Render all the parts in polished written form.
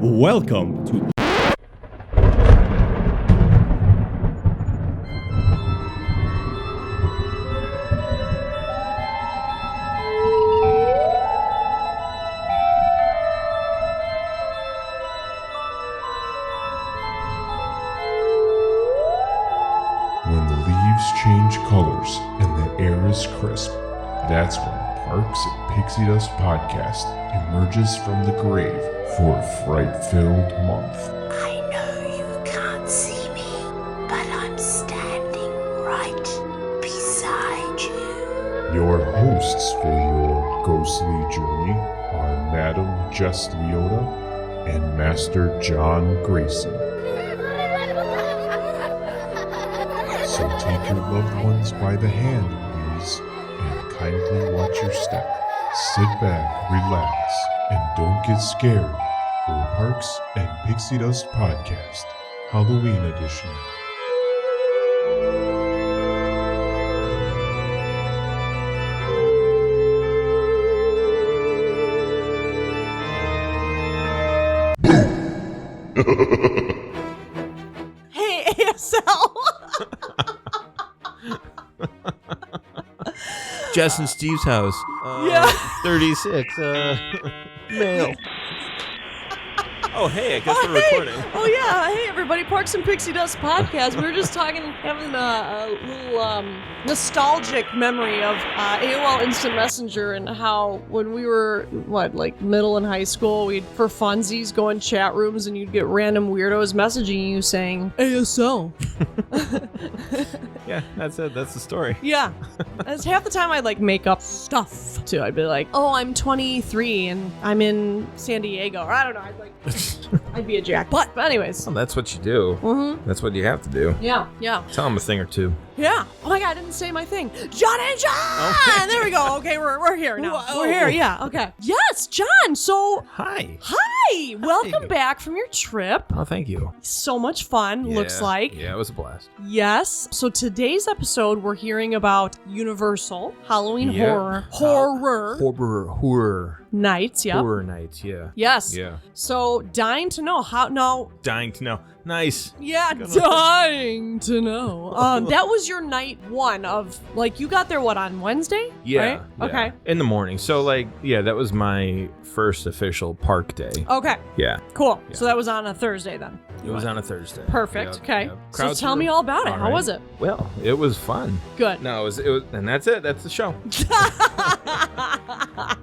Welcome to When the leaves change colors and the air is crisp, that's when Parks and Pixie Dust Podcast emerges from the grave for a fright-filled month. I know you can't see me, but I'm standing right beside you. Your hosts for your ghostly journey are Madam Jess Leota and Master John Grayson. So take your loved ones by the hand, please, and kindly watch your step. Sit back, relax, and don't get scared for Parks and Pixie Dust Podcast, Halloween Edition. Hey, ASL. Jess and Steve's house. Yeah. 36. Male. Oh, hey, I guess we're recording. Oh, yeah. Hey, everybody. Parks and Pixie Dust Podcast. We were just talking, having a little nostalgic memory of AOL Instant Messenger and how when we were, middle and high school, we'd, for funsies, go in chat rooms and you'd get random weirdos messaging you saying, ASL. Yeah, that's it. That's the story. Yeah. That's half the time I'd, make up stuff, too. I'd be like, oh, I'm 23 and I'm in San Diego. Or I don't know. I'd be a jack. But anyways. Well, that's what you do. Mm-hmm. That's what you have to do. Yeah, yeah. Tell them a thing or two. Yeah. Oh my God, I didn't say my thing. John and John! Okay. There we go. Okay, we're here now. Whoa. We're here, yeah. Okay. Yes, John. So, Hi. hi. Welcome back from your trip. Oh, thank you. So much fun, looks like. Yeah, it was a blast. Yes. So today's episode, we're hearing about Universal Halloween Yeah. Horror nights. Yep. Horror nights, yeah. Yes. Yeah. So, dying to know how. No. Dying to know. Nice. Yeah, dying to know. That was your night one of, you got there, on Wednesday? Yeah. Right? Yeah. Okay. In the morning. So, that was my first official park day. Okay. Yeah. Cool. Yeah. So that was on a Thursday then. It was on a Thursday. Perfect. Yep, Okay. yep. So Crowds tell were me all about it. all How right. was it? Well, it was fun. Good. No, it was, and that's it. That's the show.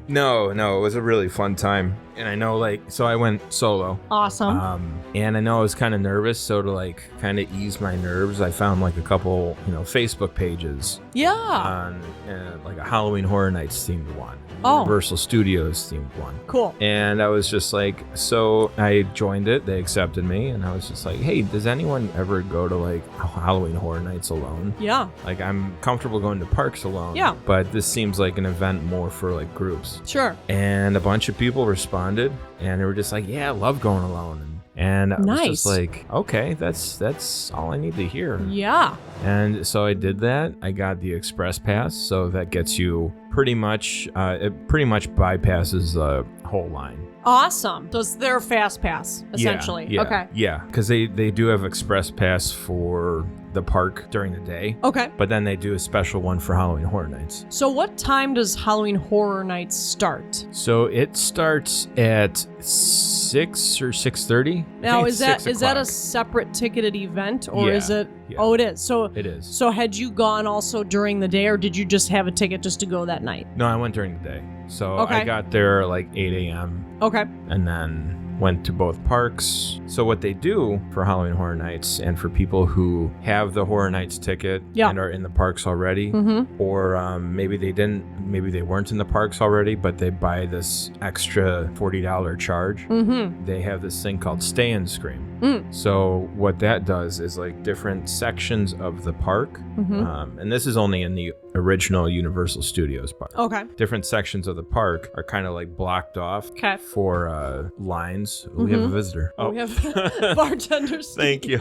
No, it was a really fun time. And I know, so I went solo. Awesome. And I know I was kind of nervous, so to, kind of ease my nerves, I found, a couple, Facebook pages Yeah. on, a Halloween Horror Nights themed one. Oh. Universal Studios themed one. Cool. And I was just so I joined it. They accepted me, and I was just like, hey, does anyone ever go to, Halloween Horror Nights alone? Yeah. I'm comfortable going to parks alone. Yeah. But this seems like an event more for, groups. Sure. And a bunch of people responded, and they were just like, yeah, I love going alone. And I was just like, okay, that's all I need to hear. Yeah. And so I did that. I got the express pass, so that gets you pretty much, it pretty much bypasses the whole line. Awesome. So it's their fast pass, essentially. Yeah, Okay. Yeah, because they do have express pass for the park during the day. Okay. But then they do a special one for Halloween Horror Nights. So what time does Halloween Horror Nights start? So it starts at 6 or 6:30. Now, is that 6 a o'clock. separate ticketed event, or Yeah, is it? yeah. Oh, it is. So It is. So had you gone also during the day, or did you just have a ticket just to go that night? No, I went during the day. So Okay. I got there 8 a.m. Okay. and then went to both parks. So what they do for Halloween Horror Nights, and for people who have the Horror Nights ticket Yeah. and are in the parks already, Mm-hmm. or maybe they weren't in the parks already, but they buy this extra $40 charge. Mm-hmm. They have this thing called Stay and Scream. Mm. So what that does is different sections of the park, Mm-hmm. and this is only in the original Universal Studios park. Okay. Different sections of the park are kind of blocked off 'Kay. for lines. We have a visitor. We have bartender Steve. Thank you.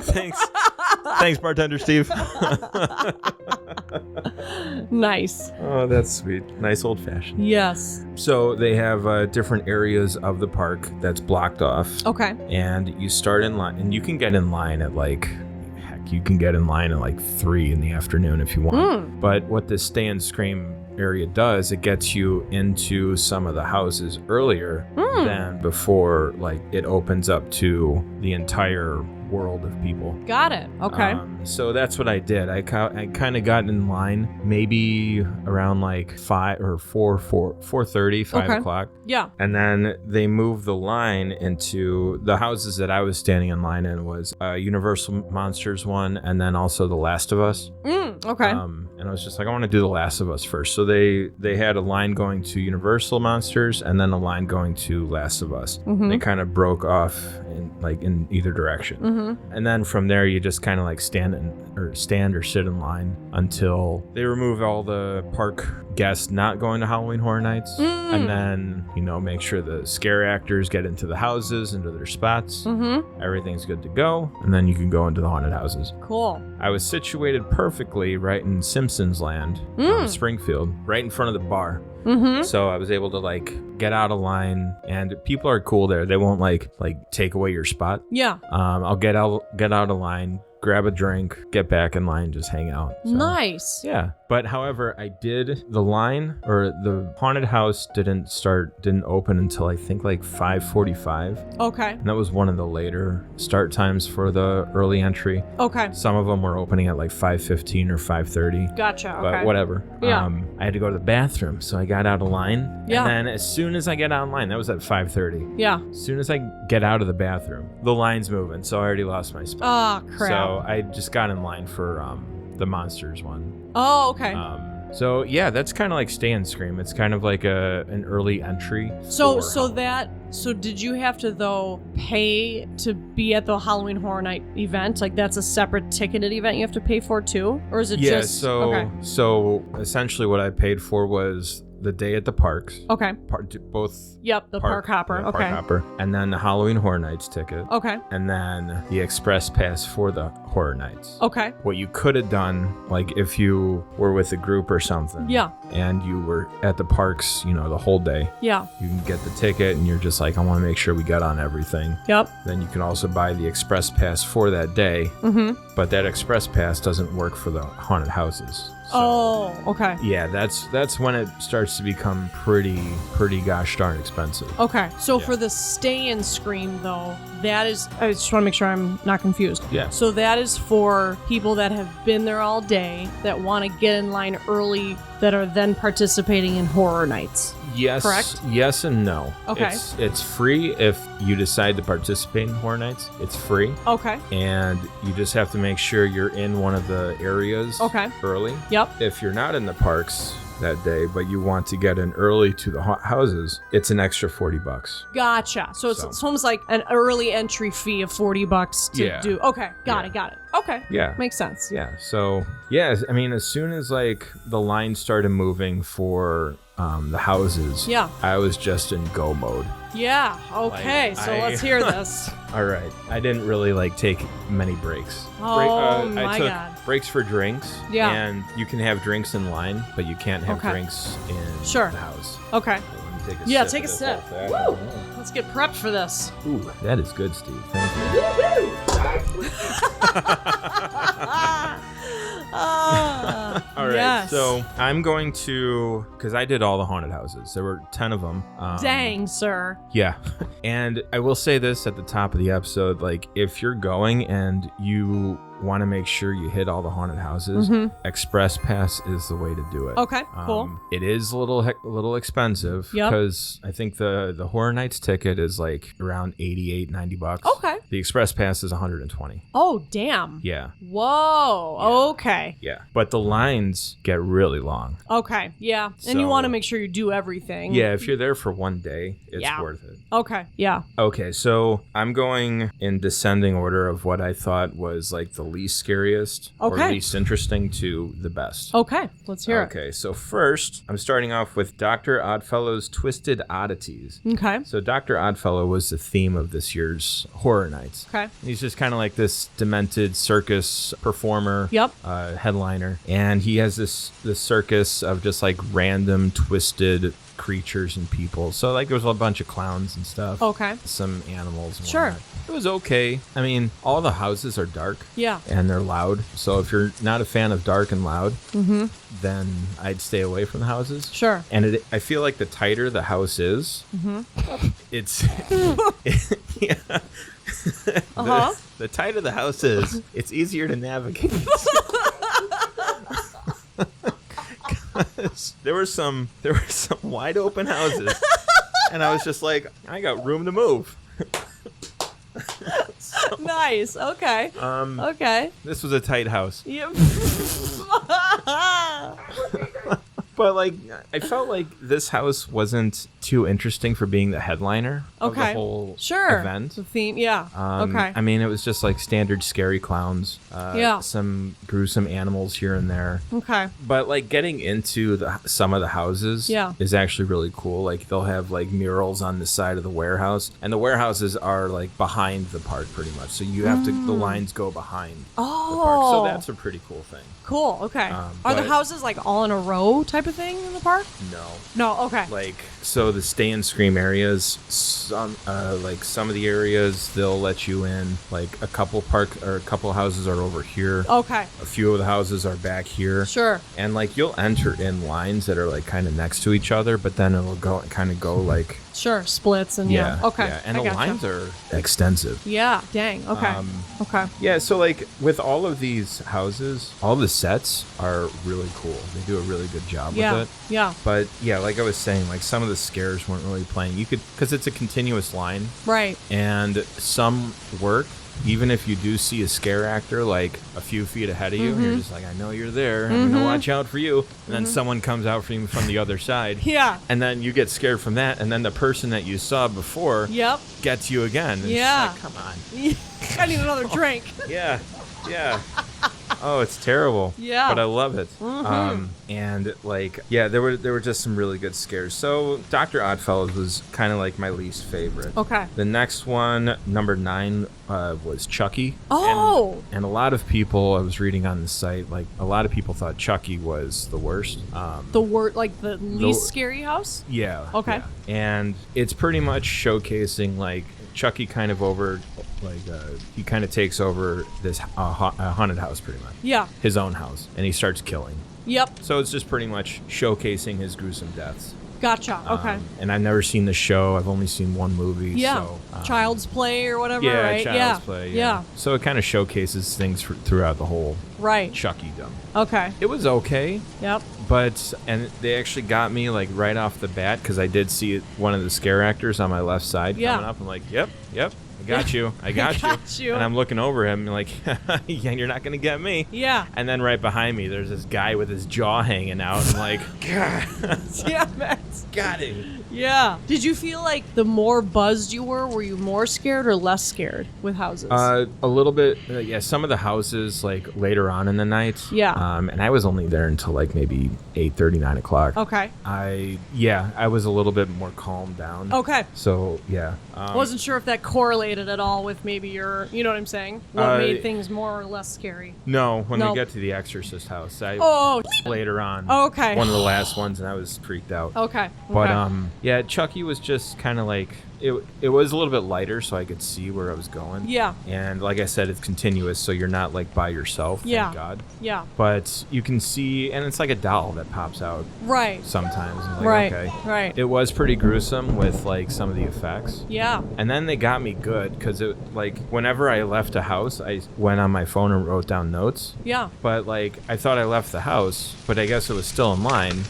Thanks, bartender Steve. Nice. Oh, that's sweet. Nice old fashioned. Yes. So they have different areas of the park that's blocked off. Okay. And you start in line, and you can get in line at you can get in line at 3 in the afternoon if you want. But what this Stay and Scream area does, it gets you into some of the houses earlier than before it opens up to the entire world of people. Got it. Okay. So that's what I did. I kind of got in line maybe around 5 or 4:30, 5 o'clock. Yeah. And then they moved the line into the houses that I was standing in line in was Universal Monsters one, and then also The Last of Us. Okay. And I was just like, I want to do The Last of Us first. So they had a line going to Universal Monsters and then a line going to Last of Us. They kind of broke off in either direction. And then from there, you just kind of stand or sit in line until they remove all the park guests not going to Halloween Horror Nights, and then make sure the scare actors get into the houses, into their spots. Everything's good to go, and then you can go into the haunted houses. Cool. I was situated perfectly right in Simpsons Land, Springfield, right in front of the bar. So I was able to get out of line, and people are cool there. They won't take away your spot. Yeah. I'll get out of line, grab a drink, get back in line, just hang out. So, nice. Yeah. But however, the line or the haunted house didn't open until I think 5:45. Okay. And that was one of the later start times for the early entry. Okay. Some of them were opening at 5:15 or 5:30. Gotcha. Okay. But whatever. Yeah. I had to go to the bathroom, so I got out of line. Yeah. And then as soon as I get out of line, that was at 5:30. Yeah. As soon as I get out of the bathroom, the line's moving, so I already lost my spot. Oh, crap. So I just got in line for the Monsters one. Oh, okay. So yeah, that's kind of like Stay and Scream. It's kind of like an early entry. So did you have to though pay to be at the Halloween Horror Night event? That's a separate ticketed event you have to pay for too, or is it just? Okay. So essentially, what I paid for was the day at the parks. Okay. Both. Yep, the park hopper. Yeah, okay. Park hopper, and then the Halloween Horror Nights ticket. Okay. And then the express pass for the Horror Nights. Okay. What you could have done, if you were with a group or something. Yeah. And you were at the parks, the whole day. Yeah. You can get the ticket, and you're just I want to make sure we got on everything. Yep. Then you can also buy the express pass for that day. But that express pass doesn't work for the haunted houses. So, okay. Yeah, that's when it starts to become pretty gosh darn expensive. Okay. So for the Stay and Scream though, that is, I just want to make sure I'm not confused. Yeah. So that is for people that have been there all day that want to get in line early that are then participating in Horror Nights. Yes. Correct? Yes and no. Okay. It's free if you decide to participate in Horror Nights. It's free. Okay. And you just have to make sure you're in one of the areas early. Yep. If you're not in the parks that day, but you want to get in early to the houses, it's an extra $40. Gotcha. So it's almost like an early entry fee of $40 to do. Okay. Got it. Okay. Yeah. Makes sense. Yeah. So, yeah, I mean, as soon as the line started moving for the houses, I was just in go mode. Yeah. Okay. Let's hear this. All right. I didn't really take many breaks. Oh, I took breaks for drinks. Yeah. And you can have drinks in line, but you can't have drinks in the house. Okay. So let me take a sip. Take a sip. Woo! Let's get prepped for this. Ooh, that is good, Steve. Thank you. All right, yes. So I'm going to, because I did all the haunted houses. There were 10 of them. Dang, sir. Yeah. And I will say this at the top of the episode, if you're going and you want to make sure you hit all the haunted houses, Express Pass is the way to do it. Okay, cool. It is a little expensive because I think the Horror Nights ticket is around $88-$90. Okay. The Express Pass is $120. Oh, damn. Yeah. Whoa. Yeah. Okay. Yeah. But the lines get really long. Okay. Yeah. And you want to make sure you do everything. Yeah. If you're there for one day, it's worth it. Okay. Yeah. Okay. So I'm going in descending order of what I thought was the least scariest or Okay. least interesting to the best. Okay, let's hear Okay, so first, I'm starting off with Dr. Oddfellow's Twisted Oddities. it. Okay. So Dr. Oddfellow was the theme of this year's Horror Nights. Okay. He's just kind of like this demented circus performer, Yep. headliner, and he has this circus of just like random twisted creatures and people. So like there was a bunch of clowns and stuff. Okay. Some animals. And Sure. whatnot. It was okay. I mean, all the houses are dark. Yeah. And they're loud. So if you're not a fan of dark and loud, then I'd stay away from the houses. Sure. And I feel like the tighter the house is, it's yeah. Uh-huh. The tighter the house is, it's easier to navigate. 'Cause there were some wide open houses, and I was just like, I got room to move. Nice. Okay. Okay. This was a tight house. Yep. But like, I felt like this house wasn't too interesting for being the headliner of the Okay. whole Sure. event. The theme. Yeah. Okay. I mean, it was just like standard scary clowns. Yeah. Some gruesome animals here and there. Okay. But like getting into some of the houses Yeah. is actually really cool. Like they'll have like murals on the side of the warehouse, and the warehouses are like behind the park pretty much. So you have to the lines go behind the park. So Oh. that's a pretty cool thing. Cool. Okay. Are the but- houses like all in a row type of thing in the park? No. No. Okay. Like so the stay and scream areas, some of the areas they'll let you in. Like a couple houses are over here. Okay. A few of the houses are back here. Sure. And like you'll enter in lines that are like kind of next to each other, but then it'll go like Sure. Splits and yeah. Okay. yeah. And I the gotcha. lines are extensive. Yeah. Dang. Okay. Okay. Yeah, so like with all of these houses, all the sets are really cool. They do a really good job Yeah. with it. Yeah. But yeah, like I was saying, like some of the scares weren't really playing. You could, because it's a continuous line, Right. and some work. Even if you do see a scare actor like a few feet ahead of you, and you're just like, I know you're there. I'm gonna watch out for you. And then someone comes out from the other side. Yeah. And then you get scared from that, and then the person that you saw before Yep. gets you again. And Yeah. It's like, come on. I need another drink. Yeah, yeah. Oh, it's terrible. Yeah. But I love it. And like, yeah, there were just some really good scares. So Dr. Oddfellows was kind of like my least favorite. Okay. The next one, number 9, was Chucky. Oh. And a lot of people, I was reading on the site, like a lot of people thought Chucky was the worst. The word like the least scary house? Yeah. Okay. yeah. And it's pretty much showcasing like Chucky kind of he kind of takes over this haunted house pretty much. Yeah. His own house, and he starts killing. Yep. So it's just pretty much showcasing his gruesome deaths. Gotcha. Okay. And I've never seen the show. I've only seen one movie. Yeah. So, Child's Play or whatever, yeah, right? Child's Play. Yeah. So it kind of showcases things throughout the whole Right. Chucky-dom. Okay. It was okay. Yep. And they actually got me like right off the bat because I did see one of the scare actors on my left side Yeah. coming up. I'm like, yep, I got you. I got you. And I'm looking over him like, yeah, you're not gonna get me. Yeah. And then right behind me, there's this guy with his jaw hanging out. I'm like, God, Yeah, man. got him. Yeah. Did you feel like the more buzzed you were you more scared or less scared with houses? A little bit. Yeah, some of the houses like later on in the night. Yeah. And I was only there until like maybe 8:30, 9 o'clock. Okay. I was a little bit more calmed down. Okay. So yeah. Wasn't sure if that correlated at all with maybe your, you know what I'm saying? What made things more or less scary? No, when No. we get to the Exorcist house, Oh, later on. Okay. One of the last ones, and I was freaked out. okay. But okay. yeah, Chucky was just kind of like it was a little bit lighter, so I could see where I was going. Yeah. And like I said, it's continuous, so you're not like by yourself. Yeah. Thank God. Yeah. But you can see, and it's like a doll that pops out Right. sometimes. And like, Right. Okay. Right. It was pretty gruesome with like some of the effects. Yeah. And then they got me good because it like whenever I left a house, I went on my phone and wrote down notes. Yeah. But like I thought I left the house, but I guess it was still in line.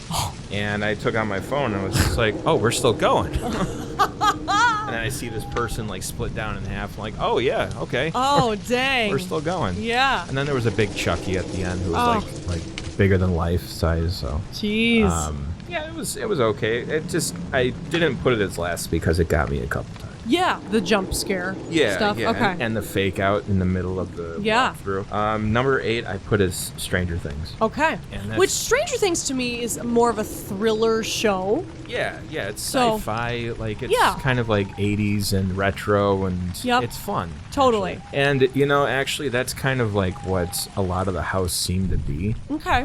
And I took out my phone and I was just like, "Oh, we're still going." And then I see this person like split down in half. I'm like, "Oh yeah, okay, Oh, dang. we're still going." Yeah. And then there was a big Chucky at the end who was Oh. like bigger than life size. So Jeez. yeah, it was okay. It just I didn't put it as last because it got me a couple times. Yeah, the jump scare Yeah, stuff. yeah, Okay. and the fake out in the middle of the walkthrough. Number 8, I put as Stranger Things. Okay. And that's- Which Stranger Things to me is more of a thriller show. Yeah, it's So- sci-fi, like it's Yeah. kind of like 80s and retro, and Yep. it's fun. Totally. Actually. And actually that's kind of like what a lot of the house seemed to be. Okay.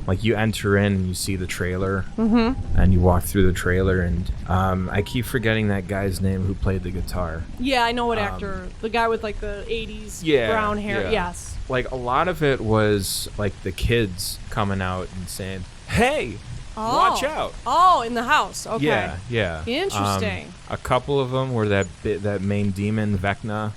Like you enter in and you see the trailer, and you walk through the trailer, and I keep forgetting that guy's name who played the guitar. Yeah, I know what actor. The guy with like the 80s Yeah, brown hair. yeah. Yes. Like a lot of it was like the kids coming out and saying, "Hey, watch out!" Oh, in the house. Okay. Yeah. Interesting. A couple of them were that main demon Vecna.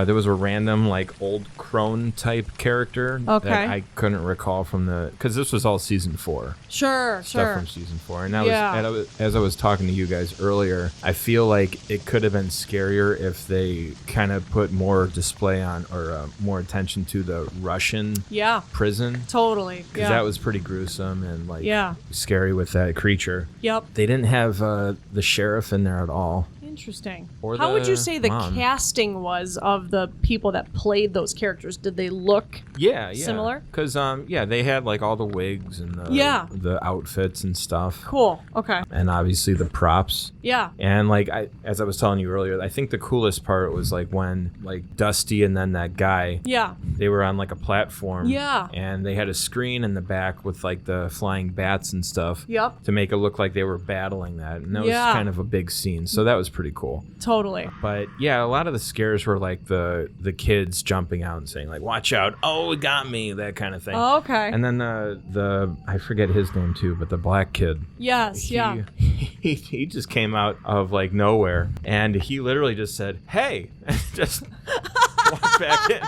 There was a random like old crone type character that I couldn't recall from because this was all season 4. Sure. Stuff from season 4, and Yeah. as I was talking to you guys earlier, I feel like it could have been scarier if they kind of put more display on or more attention to the Russian prison. Totally. Because that was pretty gruesome and like Yeah. scary with that creature. Yep. They didn't have the sheriff in there at all. Interesting. Or How would you the say the mom. casting was of the people that played those characters? Did they look similar? Because they had like all the wigs and the outfits and stuff. Cool. Okay. And obviously the props. Yeah. And like as I was telling you earlier, I think the coolest part was like when like Dusty and then that guy. Yeah. They were on like a platform. Yeah. And they had a screen in the back with like the flying bats and stuff. Yep. To make it look like they were battling that. And that was kind of a big scene. So that was pretty cool. Totally. But yeah, a lot of the scares were like the kids jumping out and saying like, "Watch out. Oh, it got me," that kind of thing. Oh, okay. And then the I forget his name too, but the black kid. Yes. He just came out of like nowhere and he literally just said, "Hey," and just walked back in.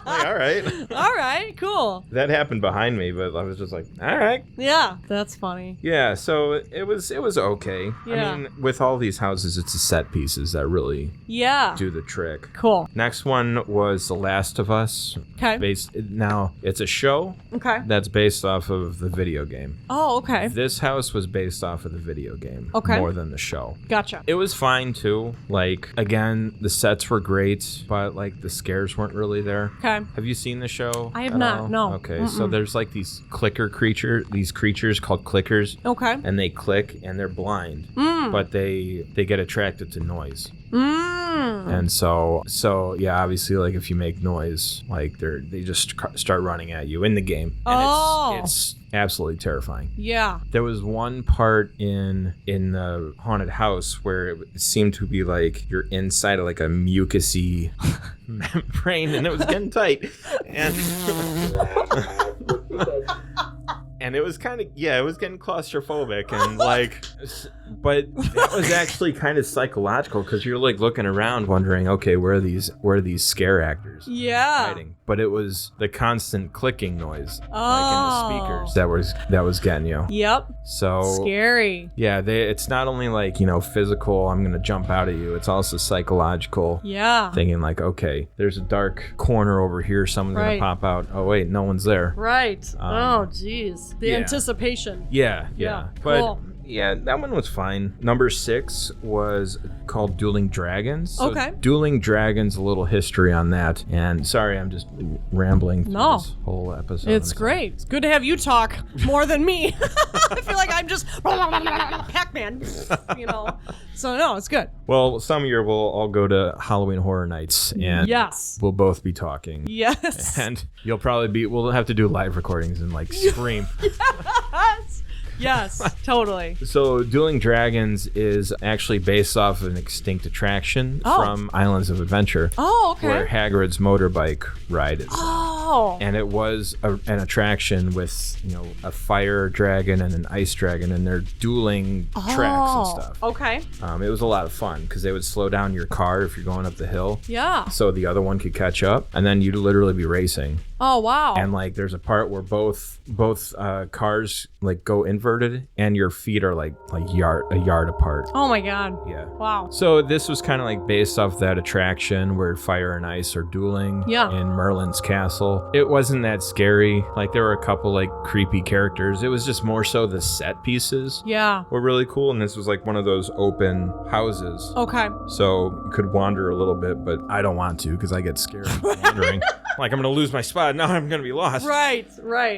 Like, all right. All right. Cool. That happened behind me, but I was just like, all right. Yeah. That's funny. Yeah, so it was okay. Yeah. I mean, with all these houses, it's the set pieces that really do the trick. Cool. Next one was The Last of Us. Okay. Now, it's a show Okay. that's based off of the video game. Oh, okay. This house was based off of the video game Okay. more than the show. Gotcha. It was fine too. Like, again, the sets were great, but like the scares weren't really there. Okay. Have you seen the show? I have at not, all? no. Okay, so there's like these creatures called clickers. Okay. And they click and they're blind, but they get attracted to noise. And so yeah, obviously, like if you make noise, like they just start running at you in the game, and it's absolutely terrifying. Yeah. There was one part in the haunted house where it seemed to be like you're inside of like a mucusy membrane, and it was getting tight, and and it was kind of it was getting claustrophobic, and like, but that was actually kind of psychological because you're like looking around wondering, okay, where are these scare actors hiding? But it was the constant clicking noise like in the speakers that was getting you. Yep. So scary. Yeah, it's not only like, physical, I'm gonna jump out at you, it's also psychological. Yeah. Thinking like, okay, there's a dark corner over here, someone's gonna pop out. Oh wait, no one's there. Right. Oh geez. The anticipation. Yeah. But cool. Yeah, that one was fine. Number 6 was called Dueling Dragons. So okay. Dueling Dragons, a little history on that. And sorry, I'm just rambling through this whole episode. It's great. It's good to have you talk more than me. I feel like I'm just Pac-Man, So no, it's good. Well, some year we'll all go to Halloween Horror Nights, and we'll both be talking. Yes. And we'll have to do live recordings and like scream. Yes, totally. So Dueling Dragons is actually based off of an extinct attraction from Islands of Adventure. Oh, okay. Where Hagrid's motorbike ride is. Oh. And it was an attraction with, a fire dragon and an ice dragon, and they're dueling tracks and stuff. Okay. It was a lot of fun because they would slow down your car if you're going up the hill. Yeah. So the other one could catch up, and then you'd literally be racing. Oh, wow. And like there's a part where both cars like go inverted and your feet are like a yard apart. Oh my God. Yeah. Wow. So this was kind of like based off that attraction where fire and ice are dueling in Merlin's castle. It wasn't that scary. Like there were a couple like creepy characters. It was just more so the set pieces were really cool. And this was like one of those open houses. Okay. So you could wander a little bit, but I don't want to because I get scared wandering. Like I'm going to lose my spot. Now I'm going to be lost. Right.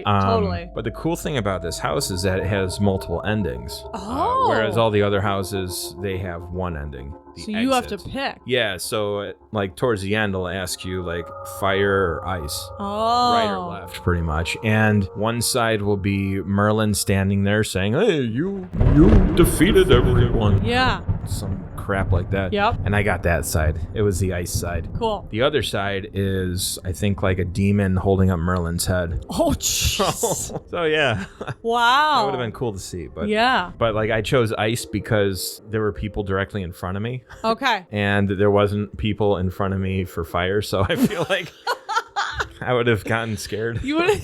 Totally. But the cool thing about this house is that it has multiple endings. Oh. Whereas all the other houses, they have one ending. So you have to pick. Yeah, so like towards the end, it'll ask you like fire or ice. Oh. Right or left, pretty much. And one side will be Merlin standing there saying, hey, you defeated everyone. Yeah. Some crap like that. Yep. And I got that side. It was the ice side. Cool. The other side is, I think, like a demon holding up Merlin's head. Oh, jeez. So yeah. Wow. That would have been cool to see. But yeah. But like I chose ice because there were people directly in front of me. Okay. And there wasn't people in front of me for fire, so I feel like I would have gotten scared. You would.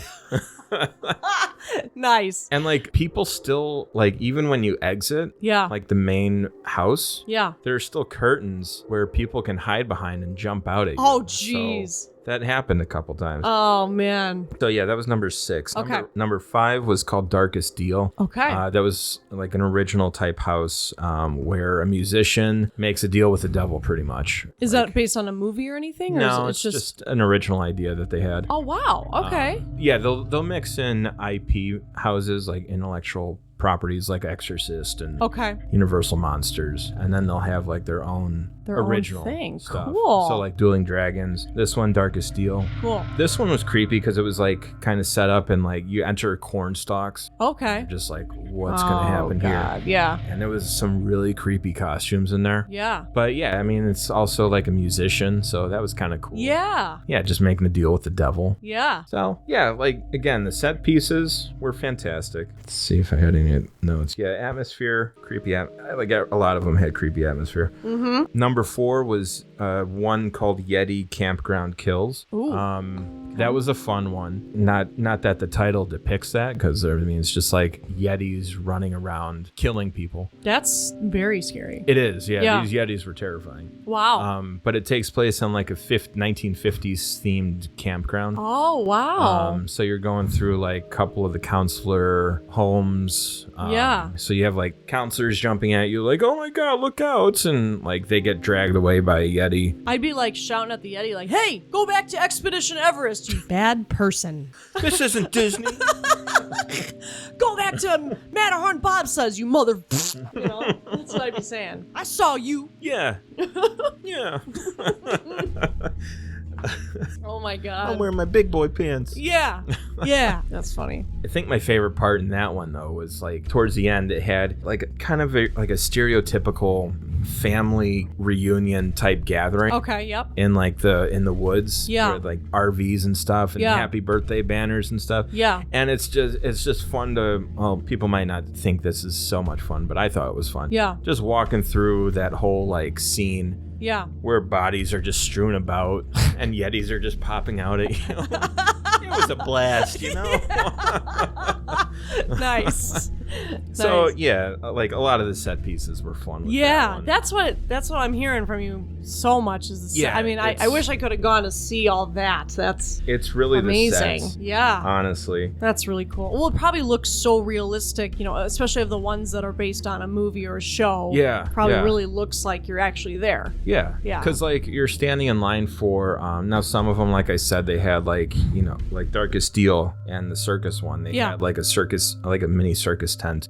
Nice. And like people still like even when you exit like the main house there are still curtains where people can hide behind and jump out at you. Oh jeez. So that happened a couple times. Oh man. So yeah, that was number 6. Okay. Number 5 was called Darkest Deal. Okay. That was like an original type house where a musician makes a deal with the devil pretty much. Is that based on a movie or anything? Or No, is it's just an original idea that they had. Oh wow. Okay. Yeah, they'll mix in IP houses like intellectual properties like Exorcist and Universal Monsters, and then they'll have like their own original thing. Stuff. Cool. So like Dueling Dragons. This one, Darkest Deal. Cool. This one was creepy because it was like kind of set up and like you enter corn stalks. Okay. Just like what's gonna happen here? Yeah. And there was some really creepy costumes in there. Yeah. But yeah, I mean it's also like a musician, so that was kind of cool. Yeah. Yeah, just making a deal with the devil. Yeah. So yeah, like again, the set pieces were fantastic. Let's see if I had any notes. Yeah, atmosphere, creepy. Like a lot of them had creepy atmosphere. Mm-hmm. Number 4 was one called Yeti Campground Kills. Ooh. That was a fun one. Not that the title depicts that, because I mean it's just like Yetis running around killing people. That's very scary. It is. Yeah. These Yetis were terrifying. Wow. But it takes place on like a 1950s themed campground. Oh wow. So you're going through like a couple of the counselor homes. So you have like counselors jumping at you like, oh my God, look out. And like they get dragged away by a Yeti. I'd be like shouting at the Yeti like, hey, go back to Expedition Everest, you bad person. This isn't Disney. Go back to Matterhorn bobsleds, you mother. You know, that's what I'd be saying. I saw you. Yeah. Yeah. Oh my God. I'm wearing my big boy pants. Yeah. Yeah. That's funny. I think my favorite part in that one though was like towards the end it had like kind of like a stereotypical family reunion type gathering. Okay, yep. In the woods. Yeah. With like RVs and stuff and happy birthday banners and stuff. Yeah. And it's just fun to, well, people might not think this is so much fun, but I thought it was fun. Yeah. Just walking through that whole like scene. Yeah. Where bodies are just strewn about and Yetis are just popping out at you. It was a blast, you know? Nice. So Nice. yeah, like a lot of the set pieces were fun. With that one. that's what I'm hearing from you so much is the set. I mean, I wish I could have gone to see all that. It's really amazing. The sets, yeah, honestly, that's really cool. Well, it probably looks so realistic, you know, especially of the ones that are based on a movie or a show. Yeah, probably really looks like you're actually there. Yeah, because like you're standing in line for now some of them, like I said, they had like, you know, like Darkest Deal and the circus one, they had like a circus, like a mini circus tent,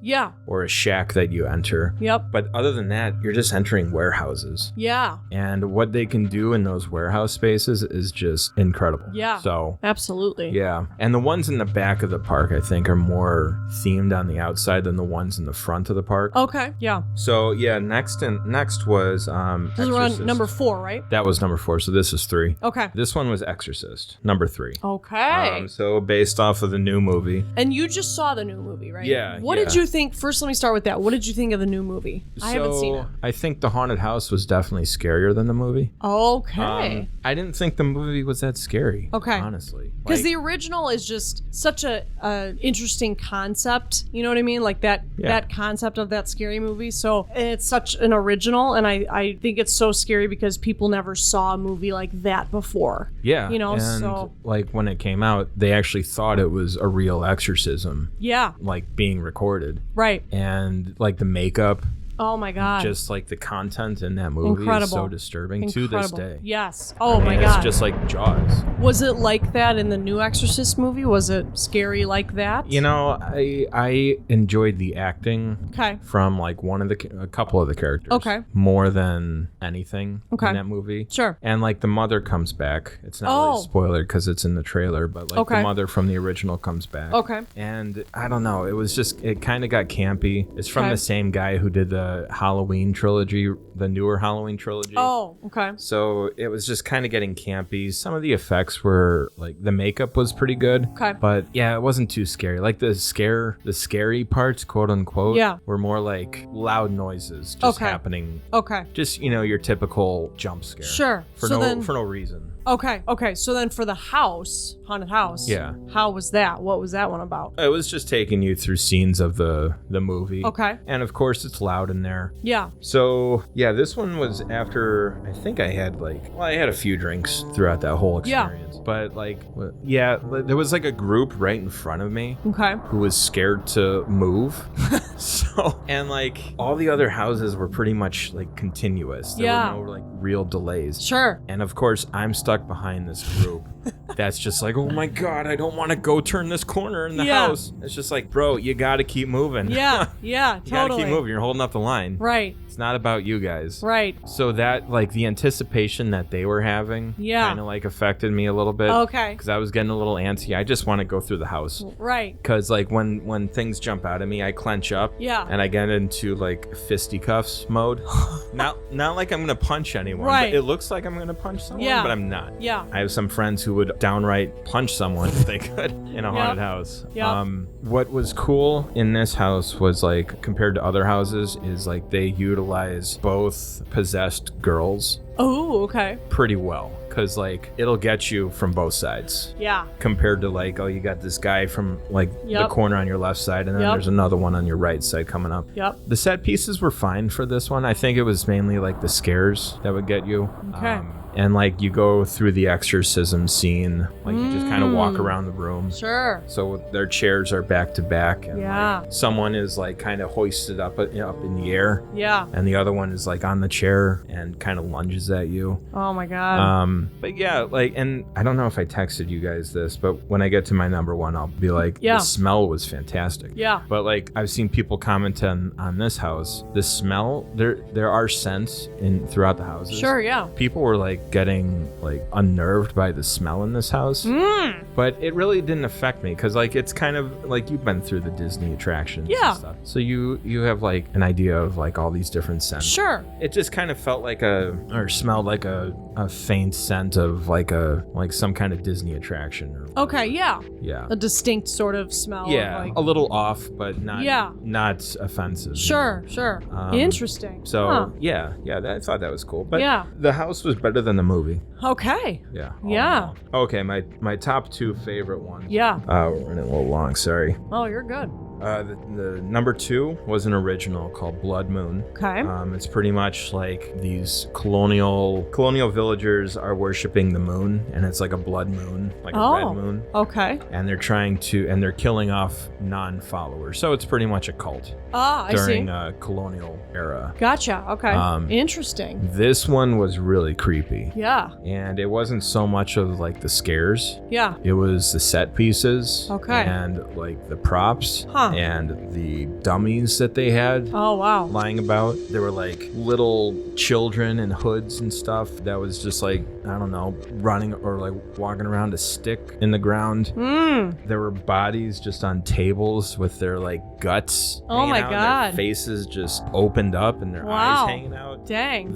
or a shack that you enter. Yep. But other than that, you're just entering warehouses. Yeah. And what they can do in those warehouse spaces is just incredible. Yeah. So absolutely. Yeah. And the ones in the back of the park, I think, are more themed on the outside than the ones in the front of the park. Okay. Yeah. So yeah, next was this was number 4, right? That was number 4. So this is 3. Okay. This one was Exorcist, number 3. Okay. So based off of the new movie. And you just saw the new movie, right? Yeah. What What did you think? First, let me start with that. What did you think of the new movie? I haven't seen it. I think the haunted house was definitely scarier than the movie. Okay. I didn't think the movie was that scary. Okay. Honestly. Because the original is just such a interesting concept. You know what I mean? Like that concept of that scary movie. So it's such an original, and I think it's so scary because people never saw a movie like that before. Yeah. You know, and so like when it came out, they actually thought it was a real exorcism. Yeah. Like being recorded. Right. And like the makeup. Oh my God. Just like the content in that movie is so disturbing to this day. Yes. Oh my God. It's just like Jaws. Was it like that in the new Exorcist movie? Was it scary like that? You know, I enjoyed the acting from like a couple of the characters. Okay. More than anything in that movie. Sure. And like the mother comes back. It's not really a spoiler because it's in the trailer, but like the mother from the original comes back. Okay. And I don't know. It kind of got campy. It's from the same guy who did the Halloween trilogy, the newer Halloween trilogy. Oh, okay. So it was just kind of getting campy. Some of the effects were like the makeup was pretty good. Okay. But yeah, it wasn't too scary. Like the scary parts, quote unquote, were more like loud noises just happening. Okay. Just, you know, your typical jump scare. Sure. For no reason. Okay. So then for the haunted house. Yeah. How was that? What was that one about? It was just taking you through scenes of the movie. Okay. And of course it's loud in there. Yeah. So yeah, this one was after, I think I had a few drinks throughout that whole experience. But there was like a group right in front of me. Okay. Who was scared to move. And like all the other houses were pretty much like continuous. There were no like real delays. Sure. And of course I'm stuck behind this group that's just like, oh my God, I don't want to go turn this corner in the house. It's just like, bro, you got to keep moving. Yeah, totally. You got to keep moving. You're holding up the line. Right. It's not about you guys. Right. So that, like, the anticipation that they were having kind of, like, affected me a little bit. Okay. Because I was getting a little antsy. I just want to go through the house. Right. Because, like, when things jump out at me, I clench up. Yeah. And I get into, like, fisticuffs mode. not like I'm going to punch anyone. Right. But it looks like I'm going to punch someone, but I'm not. Yeah. I have some friends who would downright punch someone if they could in a haunted house. Yep. What was cool in this house was, like, compared to other houses, is like they utilize both possessed girls Oh, okay. pretty well, because like it'll get you from both sides. Yeah. Compared to like, oh, you got this guy from like the Yep. corner on your left side, and then Yep. there's another one on your right side coming up. Yep. The set pieces were fine for this one. I think it was mainly like the scares that would get you. Okay. And like you go through the exorcism scene, like you just kind of walk around the room. Sure. So their chairs are back to back, and Yeah. like, someone is like kind of hoisted up in the air, Yeah. and the other one is like on the chair and kind of lunges at you. Oh my God. But yeah, like, and I don't know if I texted you guys this, but when I get to my number one, I'll be like, Yeah. the smell was fantastic. Yeah. But like, I've seen people comment on this house, the smell. There are scents throughout the houses. Sure. Yeah. People were like getting like unnerved by the smell in this house, but it really didn't affect me because like it's kind of like you've been through the Disney attractions and stuff, so you have like an idea of like all these different scents. Sure. It just kind of felt like smelled like a faint scent of like some kind of Disney attraction or Okay. Yeah. yeah A distinct sort of smell. yeah Of like, a little off, but not offensive. Sure. Sure. Interesting. So Huh. yeah, I thought that was cool. But Yeah. the house was better than the movie. Okay. Yeah. all in Yeah. all. Okay, my top two favorite ones. Yeah. We're running a little long, sorry. Oh, you're good. The number two was an original called Blood Moon. Okay. It's pretty much like these colonial villagers are worshiping the moon, and it's like a blood moon, like a red moon. Okay. And they're killing off non-followers. So it's pretty much a cult Ah, I during see. colonial era. Gotcha. Okay. Interesting. This one was really creepy. Yeah. And it wasn't so much of like the scares. Yeah. It was the set pieces. Okay. And like the props. Huh. And the dummies that they had Oh, wow. lying about. There were like little children in hoods and stuff that was just like, I don't know, running or like walking around a stick in the ground. There were bodies just on tables with their like guts Oh hanging my out, and God. their faces just opened up and their Wow. eyes hanging out. out. Dang.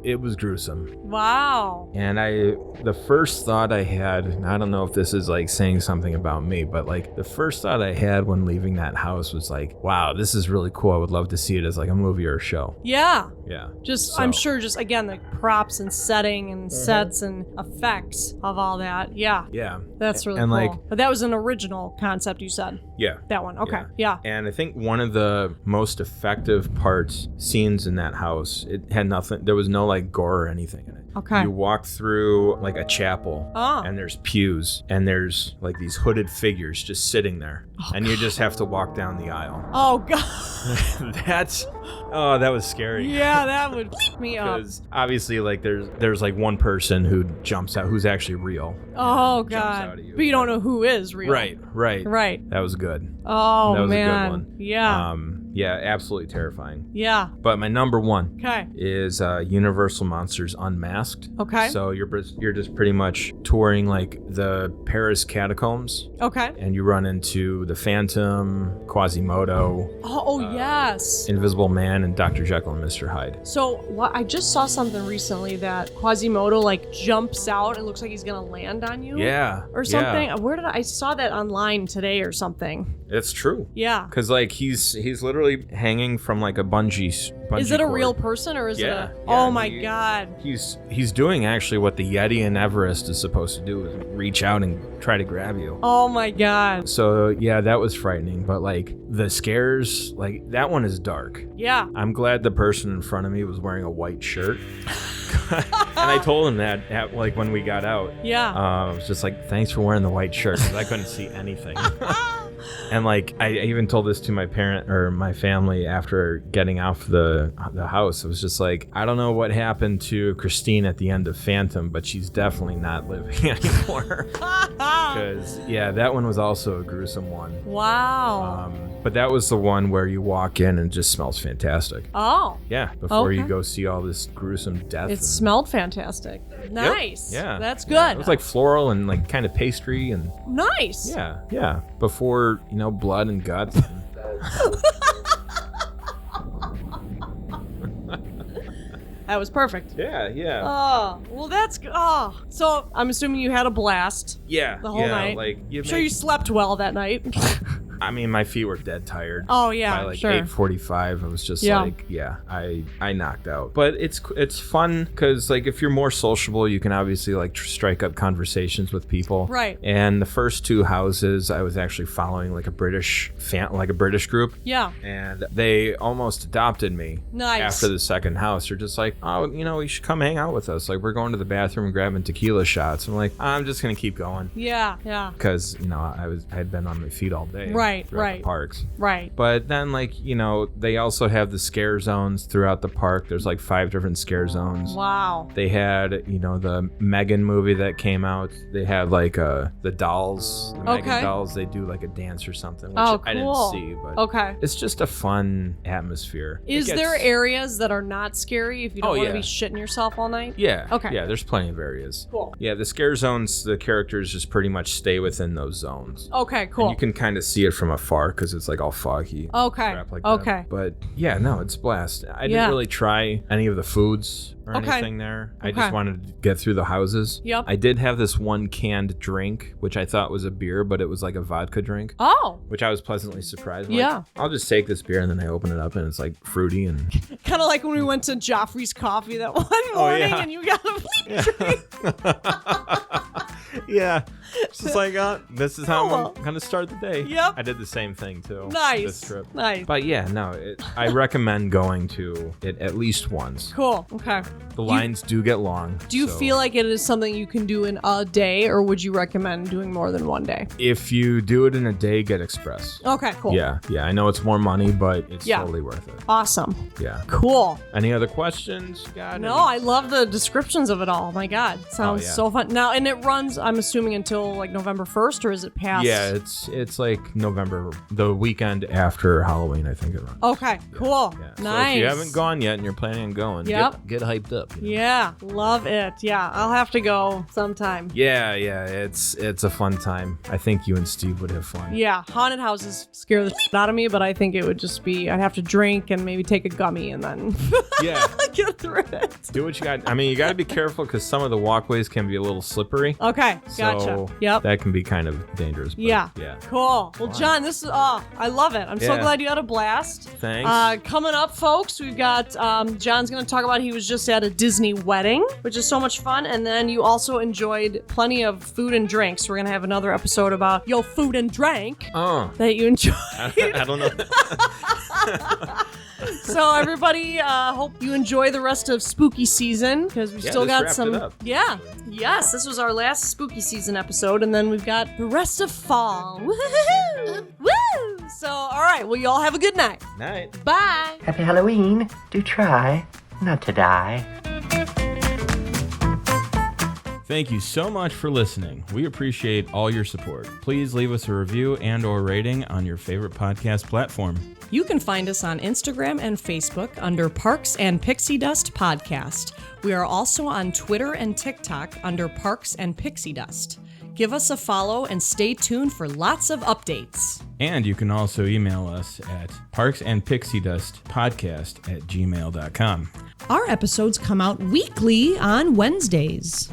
It was gruesome. Wow. And the first thought I had, and I don't know if this is like saying something about me, but like the first thought I had when leaving that house was like, wow, this is really cool. I would love to see it as like a movie or a show. Yeah. Yeah. I'm sure just again the props and setting and sets and effects of all that. Yeah. Yeah. That's really and cool. like, But that was an original concept you said. yeah. That one. Okay. Yeah. And I think one of the most effective scenes in that house, it had nothing, there was no like gore or anything in it. Okay. You walk through like a chapel and there's pews and there's like these hooded figures just sitting there. And you just have to walk down the aisle. Oh God. That was scary. Yeah, that would keep me up. Because obviously like there's like one person who jumps out who's actually real. Oh Jumps out God. at you. But you don't know who is real. Right. That was good. Oh That was man. a good one. Yeah. Yeah, absolutely terrifying. Yeah. But my number one Okay. is Universal Monsters Unmasked. Okay. So you're just pretty much touring like the Paris catacombs, Okay. and you run into the Phantom, Quasimodo, Oh yes. Invisible Man, and Dr. Jekyll and Mr. Hyde. So I just saw something recently that Quasimodo like jumps out and looks like he's gonna land on you. Yeah. Or something. Where did I saw that online today or something? It's true. Yeah. Because like he's literally hanging from like a bungee Is it a cord. real person or is it Yeah, a? yeah, Oh my God. He's doing actually what the Yeti in Everest is supposed to do, is reach out and try to grab you. Oh my God. So yeah, that was frightening. But like the scares, like that one is dark. Yeah. I'm glad the person in front of me was wearing a white shirt. And I told him that like when we got out. Yeah. I was just like, thanks for wearing the white shirt, because I couldn't see anything. And like I even told this to my family after getting out of the house. It was just like, I don't know what happened to Christine at the end of Phantom, but she's definitely not living anymore. Because yeah, that one was also a gruesome one. Wow. But that was the one where you walk in and it just smells fantastic. Oh. Yeah, before you Okay. go see all this gruesome death. It smelled fantastic. Nice. Yeah. That's good. Yeah, it was like floral and like kind of pastry and nice. yeah. Before, blood and guts. That was perfect. Yeah. Oh, well, that's good. Oh, so I'm assuming you had a blast Yeah. the whole night. Like I'm sure you slept well that night. I mean, my feet were dead tired. Oh yeah, By like sure. 8:45, I was just Yeah. like, I knocked out. But it's fun because like if you're more sociable, you can obviously like strike up conversations with people. Right. And the first two houses, I was actually following like a British group. Yeah. And they almost adopted me. Nice. After the second house, they're just like, oh, you should come hang out with us. Like we're going to the bathroom and grabbing tequila shots. I'm like, I'm just gonna keep going. Yeah. Because I had been on my feet all day. throughout Right. the parks. Right. But then, they also have the scare zones throughout the park. There's like 5 different scare zones. Wow. They had, the Megan movie that came out. They had the dolls, the Megan Okay. dolls. They do like a dance or something, which Oh, I didn't cool. see. But Okay. it's just a fun atmosphere. Is there areas that are not scary if you don't Oh, want to yeah. be shitting yourself all night? Yeah. Okay. Yeah, there's plenty of areas. Cool. Yeah, the scare zones, the characters just pretty much stay within those zones. Okay, And cool. you can kind of see it from afar because it's like all foggy. Okay. Crap like Okay. that. But yeah, no, it's a blast. I Yeah. didn't really try any of the foods or Okay. anything there. I Okay. just wanted to get through the houses. Yep. I did have this one canned drink, which I thought was a beer, but it was like a vodka drink. Oh, Which I was pleasantly surprised. I'm Yeah. like, I'll just take this beer, and then I open it up, and it's like fruity and. kind of like when we went to Joffrey's Coffee that one morning yeah. and you got a drink. Yeah. Just like, this is how Cool. I'm gonna start the day. Yep. I did the same thing too. Nice. This trip. Nice. But yeah, no, I recommend going to it at least once. Cool. Okay. The lines do get long. Do you so feel like it is something you can do in a day, or would you recommend doing more than one day? if you do it in a day, get express. Okay, cool. Yeah. I know it's more money, but it's Yeah. totally worth it. Awesome. Yeah. Cool. Any other questions? Got No, any? I love the descriptions of it all. My God. Sounds yeah. so fun. Now, and it runs, I'm assuming until like November 1st, or is it past? Yeah, it's like November, the weekend after Halloween, I think it runs. Okay, cool. Yeah. Nice. So if you haven't gone yet and you're planning on going, Yep. get hyped up. Yeah, love it. Yeah, I'll have to go sometime. Yeah, it's a fun time. I think you and Steve would have fun. Yeah, haunted houses scare the shit out of me, but I think it would just be, I'd have to drink and maybe take a gummy and then Yeah. get through it. Do what you got. I mean, you got to be careful because some of the walkways can be a little slippery. Okay, gotcha. So Yep. that can be kind of dangerous. But Yeah. Yeah. Cool. Well, John, this is, I love it. I'm so Yeah. glad you had a blast. Thanks. Coming up, folks, we've got, John's going to talk about he was just at a Disney wedding, which is so much fun. And then you also enjoyed plenty of food and drinks. We're going to have another episode about your food and drink that you enjoyed. I don't know. So everybody, hope you enjoy the rest of spooky season because we still just got wrapped some. it up. Yeah, yes, this was our last spooky season episode, and then we've got the rest of fall. Woo! Woo! So, all right, well, you all have a good night. Night. Bye. Happy Halloween. Do try not to die. Thank you so much for listening. We appreciate all your support. Please leave us a review and or rating on your favorite podcast platform. You can find us on Instagram and Facebook under Parks and Pixie Dust Podcast. We are also on Twitter and TikTok under Parks and Pixie Dust. Give us a follow and stay tuned for lots of updates. And you can also email us at parksandpixiedustpodcast@gmail.com. Our episodes come out weekly on Wednesdays.